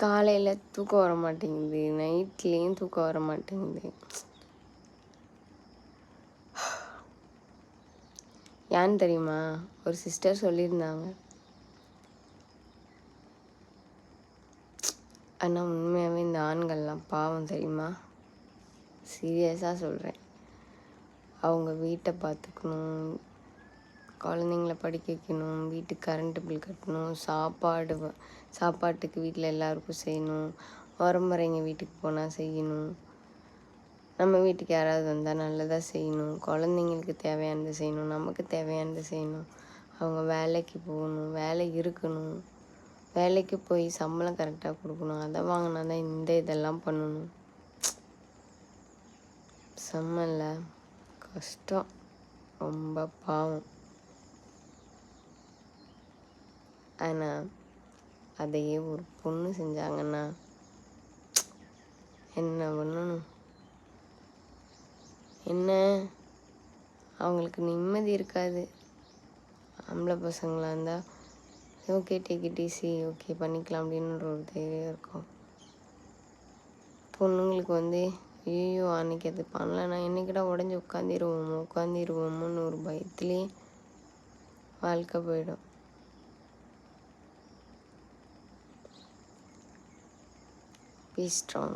காலையில் தூக்கம் வர மாட்டேங்குது, நைட்லேயும் தூக்கம் வர மாட்டேங்குது. ஏன்னு தெரியுமா? ஒரு சிஸ்டர் சொல்லியிருந்தாங்க. ஆனால் உண்மையாகவே இந்த ஆண்கள்லாம் பாவம் தெரியுமா? சீரியஸாக சொல்கிறேன். அவங்க வீட்டை பார்த்துக்கணும், குழந்தைங்கள படிக்க வைக்கணும், வீட்டுக்கு கரண்ட்டு பில் கட்டணும், சாப்பாட்டுக்கு வீட்டில் எல்லாருக்கும் செய்யணும், உறமுறைங்க வீட்டுக்கு போனால் செய்யணும், நம்ம வீட்டுக்கு யாராவது வந்தால் நல்லதாக செய்யணும், குழந்தைங்களுக்கு தேவையானது செய்யணும், நமக்கு தேவையானது செய்யணும். அவங்க வேலைக்கு போகணும், வேலை இருக்கணும், வேலைக்கு போய் சம்பளம் கரெக்டாக கொடுக்கணும், அதை வாங்கினா தான் இந்த இதெல்லாம் பண்ணணும். செம்மல்ல, கஷ்டம், ரொம்ப பாவம். ஆனால் அதையே ஒரு பொண்ணு செஞ்சாங்கன்னா என்ன பண்ணணும்? என்ன, அவங்களுக்கு நிம்மதி இருக்காது. ஆம்பளை பசங்களாக இருந்தால் okay take it easy, okay பண்ணிக்கலாம் அப்படின்னு ஒரு தைரியம் இருக்கும். பொண்ணுங்களுக்கு ஐயோ அன்றைக்கி அது பண்ணலன்னா என்னைக்கிட்ட உடஞ்சி உட்காந்திருவோமோன்னு ஒரு பயத்துலேயே வாழ்க்கை போயிடும். Be strong.